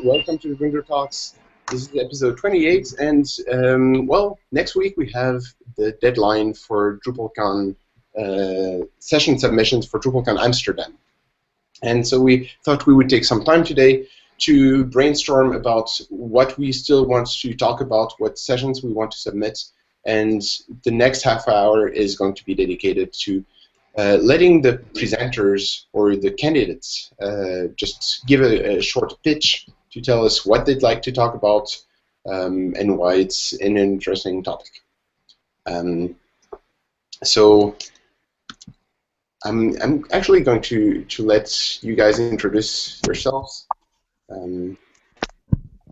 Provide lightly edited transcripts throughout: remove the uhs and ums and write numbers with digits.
welcome to Wundertalks. This is episode 28, and well, next week we have the deadline for DrupalCon session submissions for DrupalCon Amsterdam. And so we thought we would take some time today to brainstorm about what we still want to talk about, what sessions we want to submit, and the next half hour is going to be dedicated to letting the presenters or the candidates just give a short pitch to tell us what they'd like to talk about and why it's an interesting topic. So I'm actually going to let you guys introduce yourselves.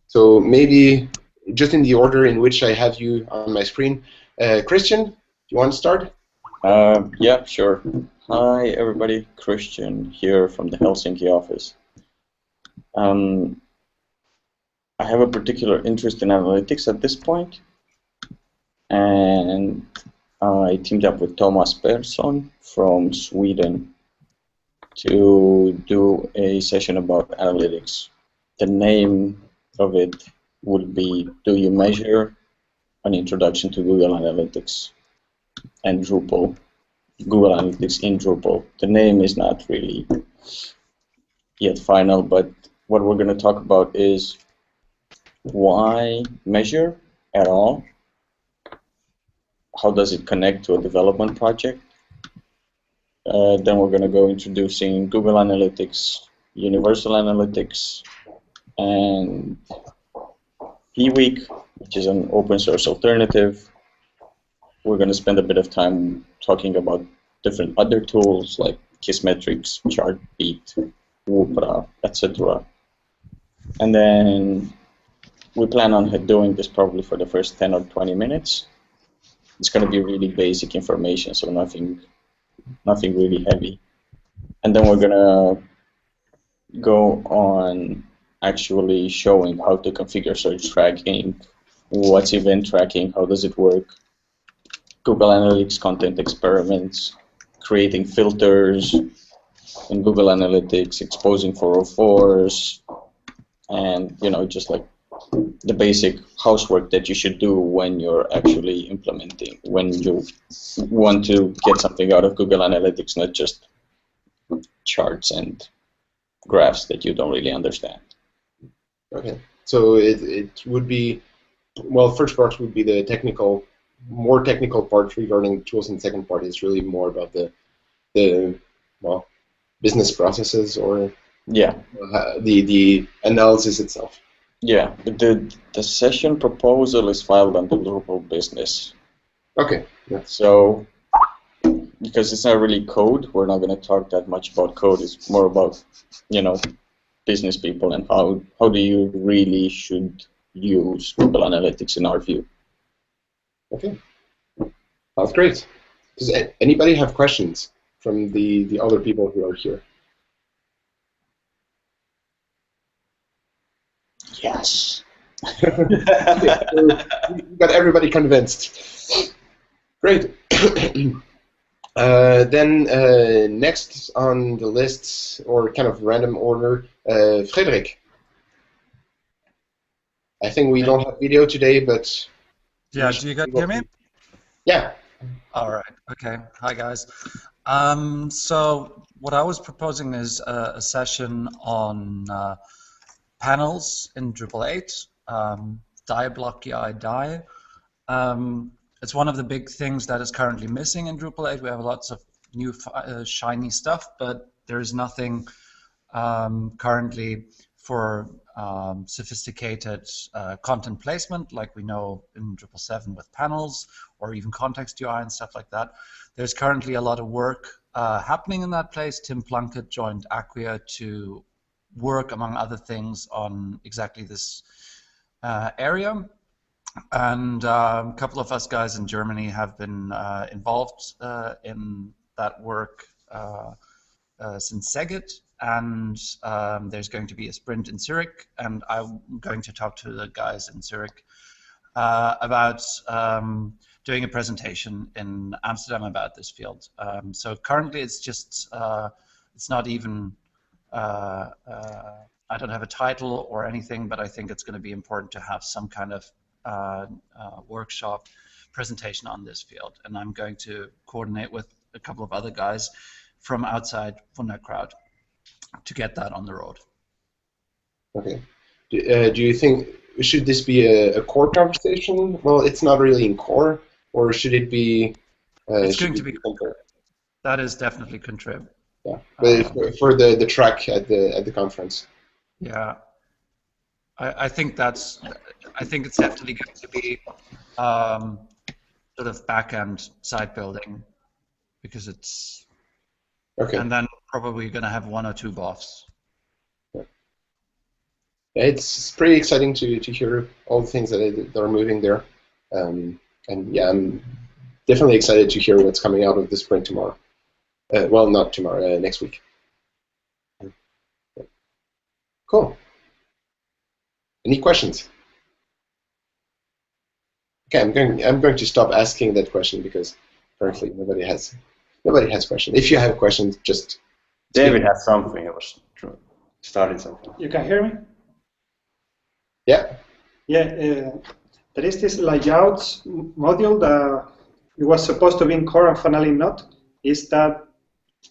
So maybe just in the order in which I have you on my screen. Christian, do you want to start? Yeah, sure. Hi, everybody. Christian here from the Helsinki office. I have a particular interest in analytics at this point, and I teamed up with Thomas Persson from Sweden to do a session about analytics. The name of it would be Do You Measure? An Introduction to Google Analytics and Drupal. Google Analytics in Drupal. The name is not really yet final, but what we're going to talk about is why measure at all? How does it connect to a development project? Then we're going to go introducing Google Analytics, Universal Analytics, and P-Week, which is an open source alternative. We're going to spend a bit of time talking about different other tools like Kissmetrics, Chartbeat, Woopra, etc. And then we plan on doing this probably for the first 10 or 20 minutes. It's going to be really basic information, so nothing really heavy. And then we're going to go on actually showing how to configure search tracking, what's event tracking, how does it work, Google Analytics content experiments, creating filters in Google Analytics, exposing 404s, and just like the basic housework that you should do when you're actually implementing, when you want to get something out of Google Analytics, not just charts and graphs that you don't really understand. Okay, so it would be, well, first part would be the more technical part regarding tools, and second part is really more about the business processes or the analysis itself. Yeah, the session proposal is filed under Drupal Business. Okay. Yeah. So because it's not really code, we're not going to talk that much about code. It's more about business people and how do you really should use Google Analytics in our view. Okay, that's great. Does anybody have questions from the other people who are here? Yes. Okay, so we got everybody convinced. Great. Then next on the list, or kind of random order, Frederick. I think we don't have video today, but yeah, do you guys hear me? Yeah. All right. Okay. Hi, guys. So what I was proposing is a session on panels in Drupal 8, die block die. It's one of the big things that is currently missing in Drupal 8. We have lots of new shiny stuff, but there is nothing currently for sophisticated content placement like we know in Drupal 7 with panels or even context UI and stuff like that. There's currently a lot of work happening in that place. Tim Plunkett joined Acquia to work, among other things, on exactly this area. And a couple of us guys in Germany have been involved in that work since Segit. And there's going to be a sprint in Zurich, and I'm going to talk to the guys in Zurich about doing a presentation in Amsterdam about this field. So currently it's just, it's not even I don't have a title or anything, but I think it's going to be important to have some kind of workshop presentation on this field, and I'm going to coordinate with a couple of other guys from outside Wunderkraut to get that on the road. Okay. Do you think, should this be a core conversation? Well, it's not really in core, or should it be? It's going to be. That is definitely contrib. Yeah, but for the track at the conference. Yeah, I think that's. I think it's definitely going to be sort of back-end site building, because it's. Okay. And then probably going to have one or two buffs. It's pretty exciting to hear all the things that are moving there, and yeah, I'm definitely excited to hear what's coming out of the sprint tomorrow. Well, not tomorrow, next week. Cool. Any questions? Okay, I'm going to stop asking that question because apparently nobody has questions. If you have questions, just. David has something. He was starting something. You can hear me? Yeah. Yeah. There is this layouts module that it was supposed to be in core and finally not. Is that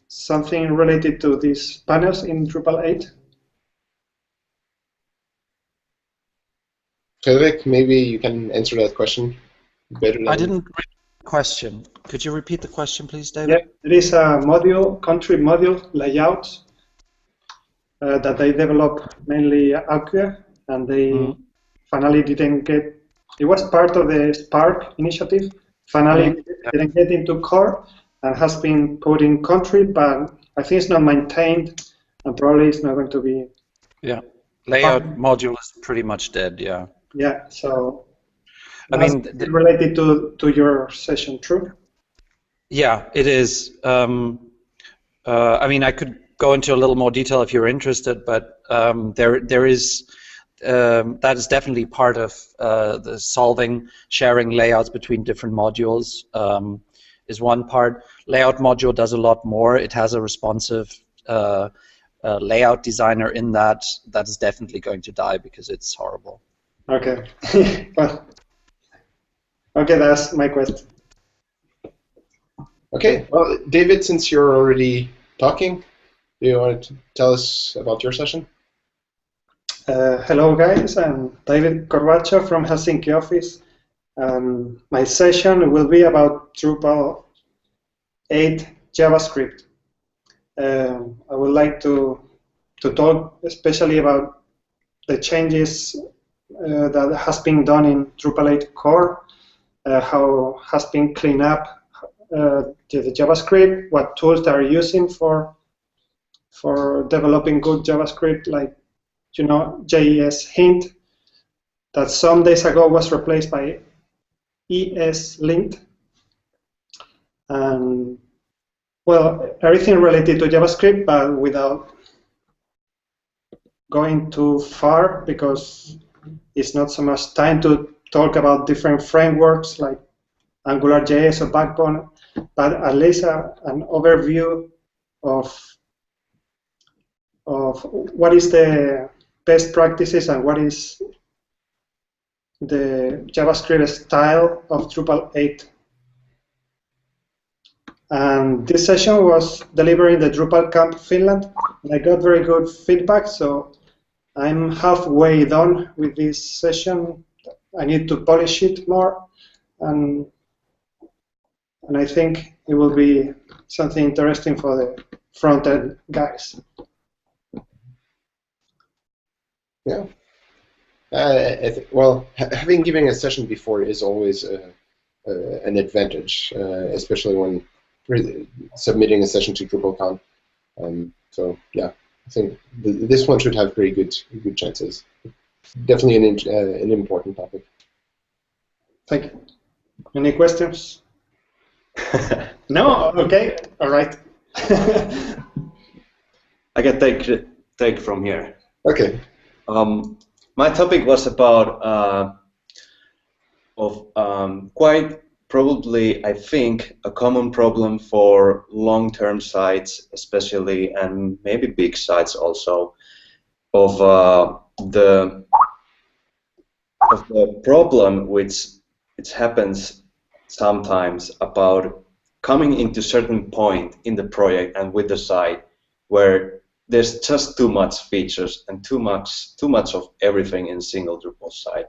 something related to these panels in Drupal 8? Fredrik, maybe you can answer that question better than... I didn't read the question. Could you repeat the question, please, David? Yeah, there is a module, country module layouts that they developed mainly Acquia, and they finally didn't get. It was part of the Spark initiative. Finally, didn't get into core and has been put in country, but I think it's not maintained, and probably it's not going to be. Yeah, layout module is pretty much dead. Yeah. Yeah. So. I mean, related to your session, true? Yeah, it is. I mean, I could go into a little more detail if you're interested, but there is that is definitely part of the sharing layouts between different modules is one part. Layout module does a lot more. It has a responsive layout designer in that. That is definitely going to die because it's horrible. Okay. Well, okay, that's my question. Okay, well, David, since you're already talking, do you want to tell us about your session? Hello, guys. I'm David Corbacho from Helsinki office. My session will be about Drupal 8 JavaScript. I would like to talk especially about the changes that has been done in Drupal 8 core, how has been cleaned up the JavaScript, what tools they are using for developing good JavaScript, like JES hint that some days ago was replaced by ESLint, and well, everything related to JavaScript, but without going too far because it's not so much time to talk about different frameworks like AngularJS or Backbone, but at least an overview of what is the best practices and what is the JavaScript style of Drupal 8. And this session was delivered in the DrupalCon Finland, and I got very good feedback, so I'm halfway done with this session. I need to polish it more, and I think it will be something interesting for the front-end guys. Yeah. Well, having given a session before is always an advantage, especially when submitting a session to DrupalCon. So yeah, I think this one should have very good chances. Definitely an important topic. Thank you. Any questions? No? Okay. All right. I can take from here. Okay. My topic was about quite probably, I think, a common problem for long-term sites, especially, and maybe big sites also. of the problem which happens sometimes about coming into certain point in the project and with the site where there's just too much features and too much of everything in single Drupal site,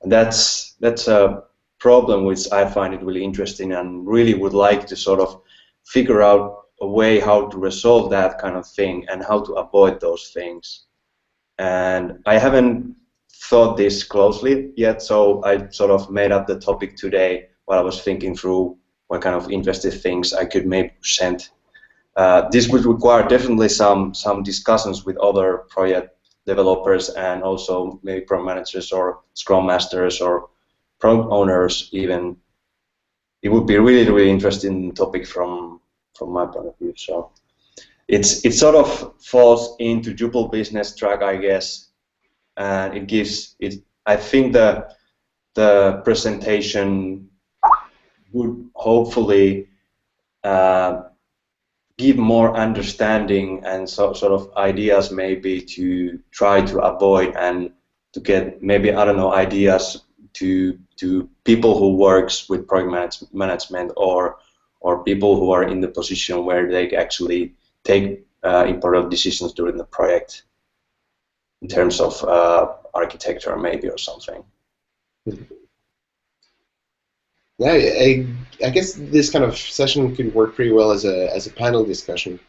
and that's a problem which I find it really interesting and really would like to sort of figure out a way how to resolve that kind of thing and how to avoid those things. And I haven't thought this closely yet, so I sort of made up the topic today while I was thinking through what kind of interesting things I could maybe present. This would require definitely some discussions with other project developers and also maybe product managers or scrum masters or product owners even. It would be really interesting topic from my point of view. So it sort of falls into Drupal business track, I guess, and it gives it. I think the presentation would hopefully give more understanding and sort of ideas maybe to try to avoid and to get maybe, I don't know, ideas to people who works with project management or people who are in the position where they actually take important decisions during the project in terms of architecture maybe or something. Yeah, I guess this kind of session could work pretty well as a panel discussion.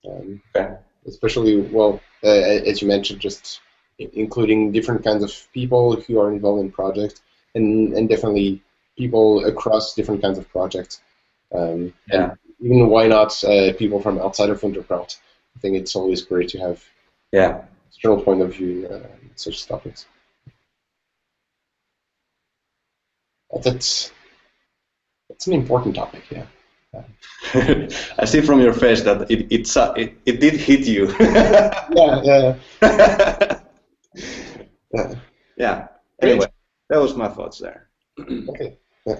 Okay. Especially, well, as you mentioned, just including different kinds of people who are involved in projects, and definitely people across different kinds of projects. And even why not people from outside of Wundertalks? I think it's always great to have external point of view in such topics. That's an important topic, yeah. I see from your face that it did hit you. Yeah. Yeah. Anyway, that was my thoughts there. Okay. Yeah.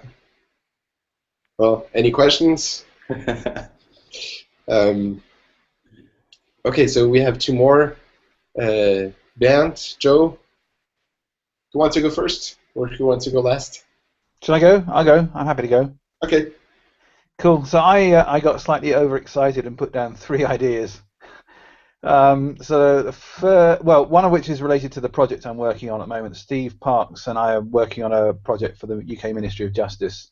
Well, any questions? Okay, so we have two more. Bernd, Joe, who wants to go first, or who wants to go last? Should I go? I'll go. I'm happy to go. Okay. Cool. So I got slightly overexcited and put down 3 ideas. So one of which is related to the project I'm working on at the moment. Steve Parks and I are working on a project for the UK Ministry of Justice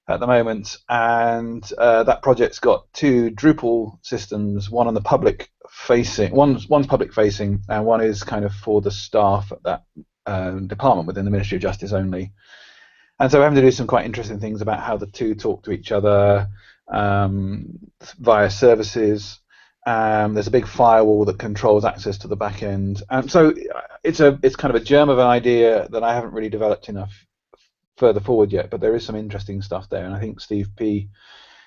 at the moment, and that project's got 2 Drupal systems. One on the public facing, one's public facing, and one is kind of for the staff at that department within the Ministry of Justice only. And so we're having to do some quite interesting things about how the 2 talk to each other via services. There's a big firewall that controls access to the back end. So it's kind of a germ of an idea that I haven't really developed enough further forward yet, but there is some interesting stuff there, and I think Steve P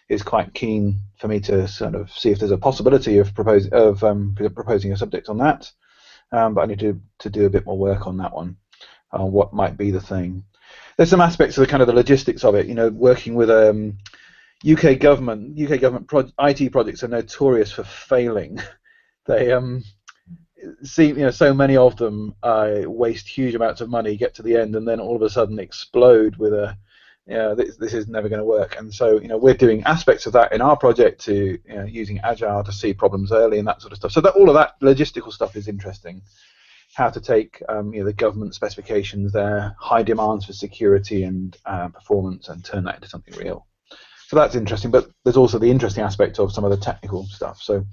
is quite keen for me to sort of see if there's a possibility of proposing a subject on that. But I need to do a bit more work on that one, what might be the thing. There's some aspects of the kind of the logistics of it. You know, working with UK government IT projects are notorious for failing. They seem, so many of them waste huge amounts of money, get to the end, and then all of a sudden explode with this is never going to work. And so, we're doing aspects of that in our project to using Agile to see problems early and that sort of stuff. So that all of that logistical stuff is interesting. How to take the government specifications, their high demands for security and performance, and turn that into something real. So that's interesting, but there's also the interesting aspect of some of the technical stuff. So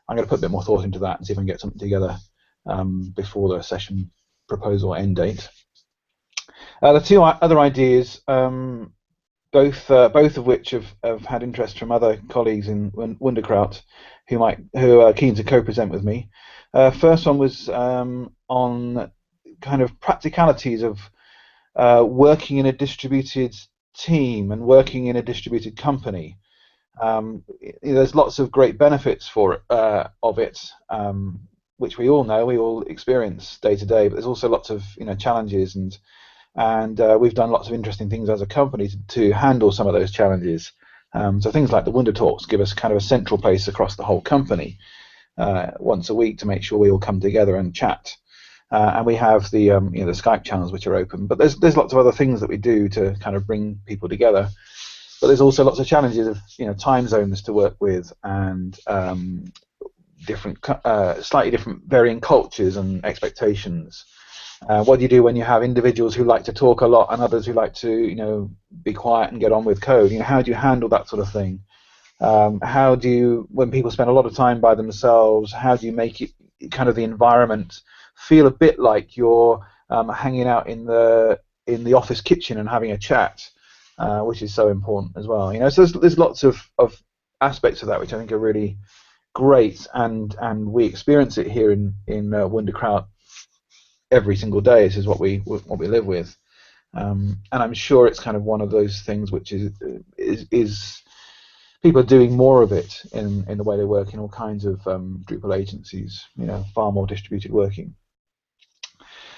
I'm going to put a bit more thought into that and see if I can get something together before the session proposal end date. The 2 other ideas, both of which have had interest from other colleagues in Wundertalks who are keen to co-present with me. First one was on kind of practicalities of working in a distributed team and working in a distributed company. There's lots of great benefits of it, which we all know, we all experience day to day. But there's also lots of challenges, and we've done lots of interesting things as a company to handle some of those challenges. So things like the Wundertalks give us kind of a central place across the whole company, once a week to make sure we all come together and chat. And we have the the Skype channels which are open. But there's lots of other things that we do to kind of bring people together. But there's also lots of challenges of time zones to work with, and different, slightly different, varying cultures and expectations. What do you do when you have individuals who like to talk a lot and others who like to be quiet and get on with code? How do you handle that sort of thing? How do you, when people spend a lot of time by themselves, how do you make it kind of the environment feel a bit like you're hanging out in the office kitchen and having a chat, which is so important as well. So there's lots of aspects of that which I think are really great, and we experience it here in Wunderkraut every single day. This is what we live with, and I'm sure it's kind of one of those things which is people are doing more of it in the way they work in all kinds of Drupal agencies. Far more distributed working.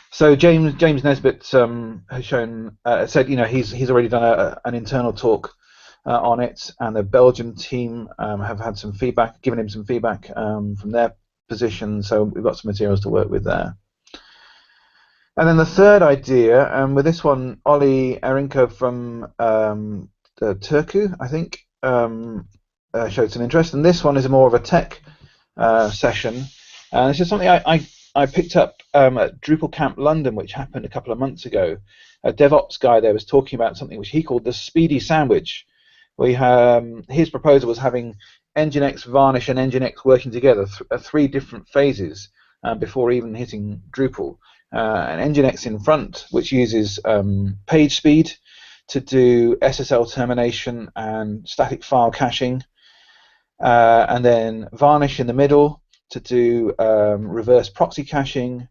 So James Nesbitt has said he's already done an internal talk on it, and the Belgian team have had some feedback, given him some feedback from their position. So we've got some materials to work with there. And then the third idea, with this one, Olli Erinka from the Turku, I think, showed some interest. And this one is more of a tech session. And it's just something I picked up at Drupal Camp London, which happened a couple of months ago. A DevOps guy there was talking about something which he called the speedy sandwich. His proposal was having Nginx, Varnish, and Nginx working together at 3 different phases before even hitting Drupal. And Nginx in front, which uses page speed to do SSL termination and static file caching, and then Varnish in the middle to do reverse proxy caching,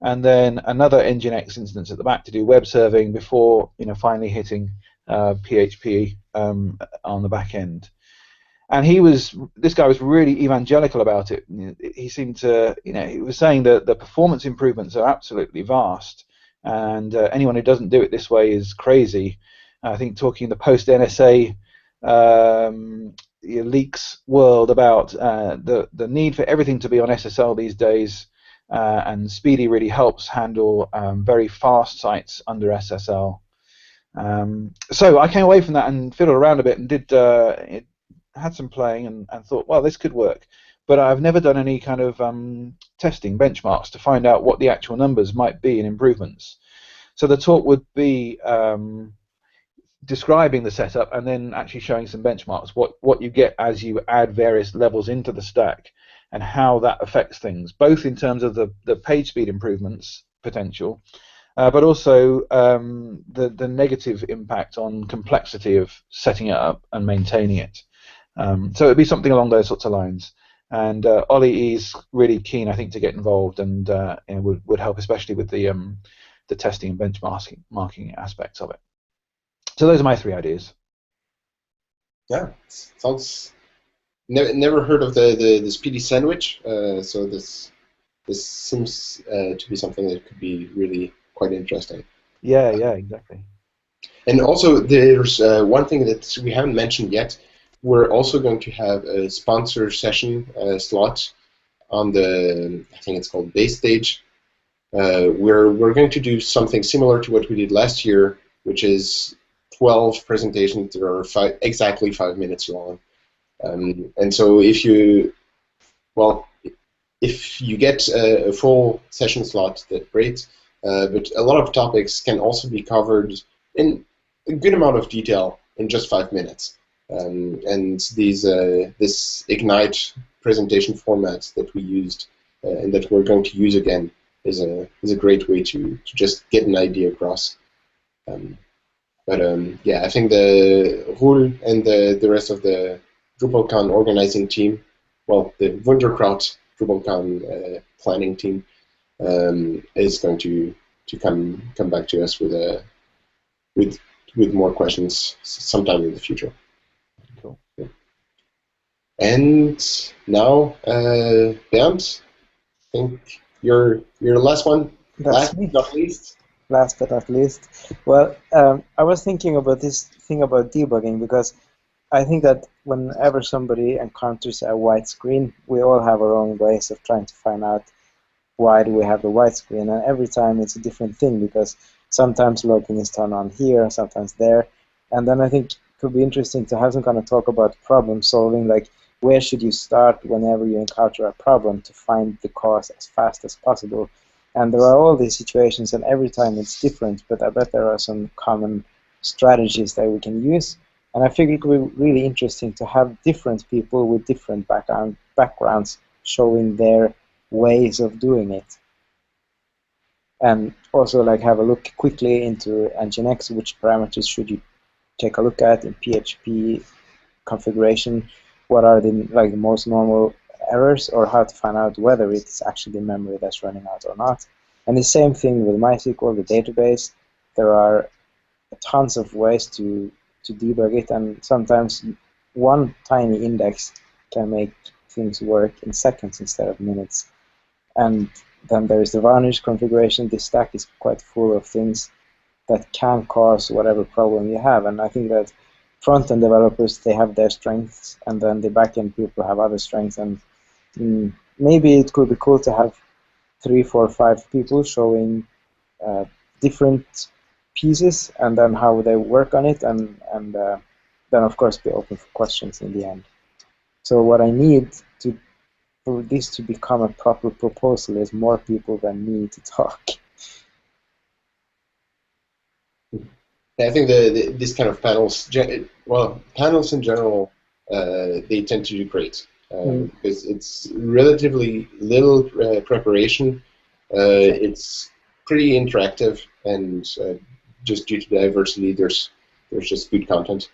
and then another Nginx instance at the back to do web serving before finally hitting PHP on the back end. And this guy was really evangelical about it. He seemed to, he was saying that the performance improvements are absolutely vast, and anyone who doesn't do it this way is crazy. I think talking in the post-NSA leaks world about the need for everything to be on SSL these days, and Speedy really helps handle very fast sites under SSL. So I came away from that and fiddled around a bit and had some playing and thought, well, this could work. But I've never done any kind of testing benchmarks to find out what the actual numbers might be in improvements. So the talk would be describing the setup and then actually showing some benchmarks, what you get as you add various levels into the stack and how that affects things, both in terms of the page speed improvements potential, but also the negative impact on complexity of setting it up and maintaining it. So it'd be something along those sorts of lines. And Olli is really keen, I think, to get involved, and would help, especially with the testing and benchmarking aspects of it. So those are my 3 ideas. Yeah, sounds. Never heard of the speedy sandwich. So this seems to be something that could be really quite interesting. Yeah, exactly. And also, there's one thing that we haven't mentioned yet. We're also going to have a sponsor session slot on the, I think it's called Base Stage, where we're going to do something similar to what we did last year, which is 12 presentations that are exactly 5 minutes long. And so if you get a full session slot, that's great. But a lot of topics can also be covered in a good amount of detail in just 5 minutes. And this Ignite presentation format that we used and that we're going to use again is a great way to just get an idea across. Yeah, I think the Roel and the rest of the DrupalCon organizing team, well, the Wunderkraut DrupalCon planning team, is going to come back to us with more questions sometime in the future. Cool. Yeah. And now, Bernd, I think you're the last one. That's me. Last but not least. Last but not least. Well, I was thinking about this thing about debugging, because I think that whenever somebody encounters a white screen, we all have our own ways of trying to find out why do we have the white screen, and every time it's a different thing, because sometimes logging is turned on here, sometimes there, and then I think it could be interesting to have some kind of talk about problem solving, like where should you start whenever you encounter a problem to find the cause as fast as possible. And there are all these situations, and every time it's different, but I bet there are some common strategies that we can use. And I figure it would be really interesting to have different people with different backgrounds showing their ways of doing it. And also like have a look quickly into Nginx, which parameters should you take a look at in PHP configuration, what are the most normal errors, or how to find out whether it's actually memory that's running out or not. And the same thing with MySQL, the database. There are tons of ways to debug it, and sometimes one tiny index can make things work in seconds instead of minutes. And then there is the varnish configuration. This stack is quite full of things that can cause whatever problem you have, and I think that front-end developers, they have their strengths, and then the back-end people have other strengths, and maybe it could be cool to have 3, 4, 5 people showing different pieces, and then how they work on it, and then of course be open for questions in the end. So what I need for this to become a proper proposal is more people than me to talk. I think this kind of panels, panels in general, they tend to do great because it's relatively little preparation. It's pretty interactive, and just due to diversity, there's just good content.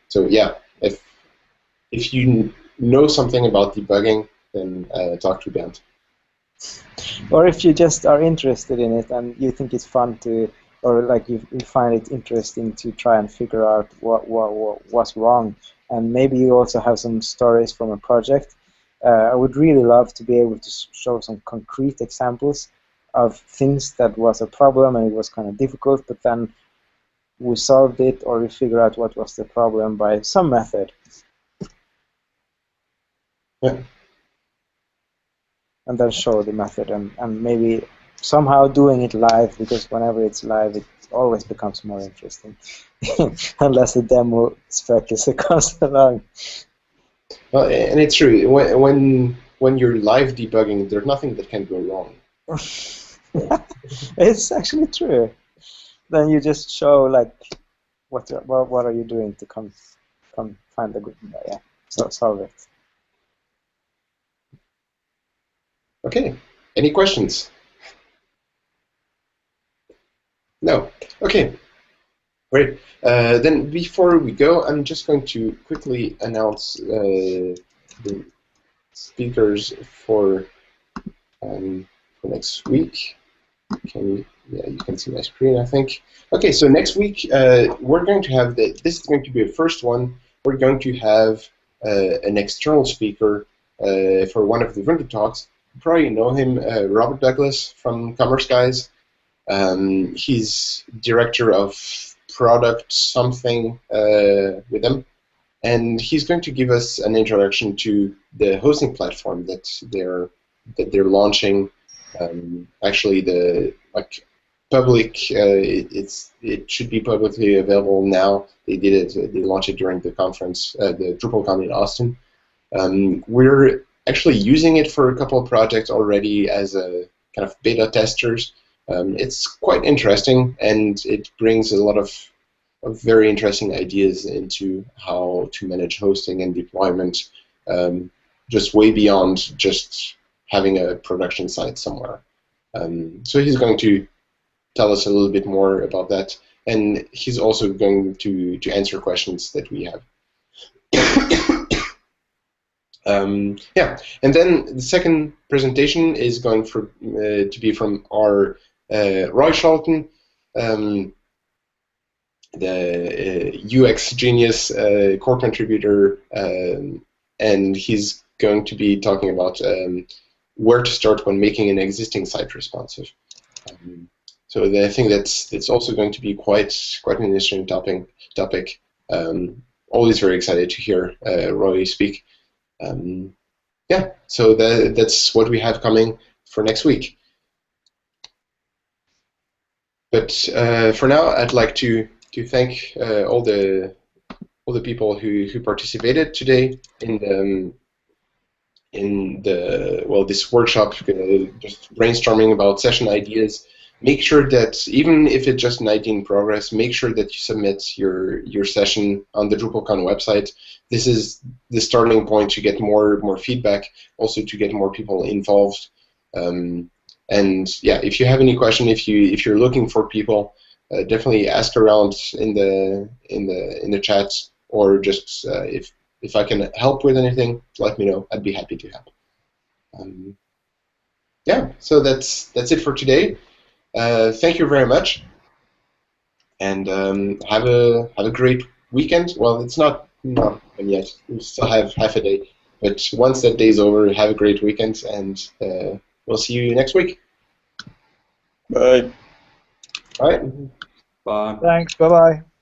So yeah, if you know something about debugging, then talk to Bent. Or if you just are interested in it and you think it's fun to, or like you find it interesting to try and figure out what's wrong, and maybe you also have some stories from a project. I would really love to be able to show some concrete examples of things that was a problem and it was kind of difficult, but then we solved it, or we figure out what was the problem by some method. Yeah. And then show the method, and maybe somehow doing it live, because whenever it's live, it always becomes more interesting, unless the demo spec comes along. Well, and it's true. When you're live debugging, there's nothing that can go wrong. It's actually true. Then you just show like what are you doing to come find the good, solve it. Okay. Any questions? No. Okay. Great. Then before we go, I'm just going to quickly announce the speakers for next week. You can see my screen, I think. Okay, so next week we're going to have this is going to be the first one. We're going to have an external speaker for one of the Wundertalks. You probably know him, Robert Douglas from Commerce Guys. He's director of product something with them, and he's going to give us an introduction to the hosting platform that they're launching. Actually, the public it should be publicly available now. They did it. They launched it during the conference, the DrupalCon in Austin. We're actually using it for a couple of projects already as a kind of beta testers. It's quite interesting, and it brings a lot of very interesting ideas into how to manage hosting and deployment, just way beyond just having a production site somewhere. So he's going to tell us a little bit more about that, and he's also going to answer questions that we have. Yeah, and then the second presentation is going to be from our Roy Scholten, the UX genius core contributor, and he's going to be talking about where to start when making an existing site responsive. So I think that's also going to be quite an interesting topic. always very excited to hear Roy speak. Yeah, so that's what we have coming for next week. But for now, I'd like to thank all the people who participated today in this workshop, just brainstorming about session ideas. Make sure that even if it's just an idea in progress, make sure that you submit your session on the DrupalCon website. This is the starting point to get more feedback, also to get more people involved. And yeah, if you have any question, if you're looking for people, definitely ask around in the chat, or just if I can help with anything, let me know. I'd be happy to help. Yeah, so that's it for today. Thank you very much, and have a great weekend. Well, it's not done yet. We still have half a day, but once that day's over, have a great weekend, and we'll see you next week. Bye. All right. Bye. Thanks. Bye bye.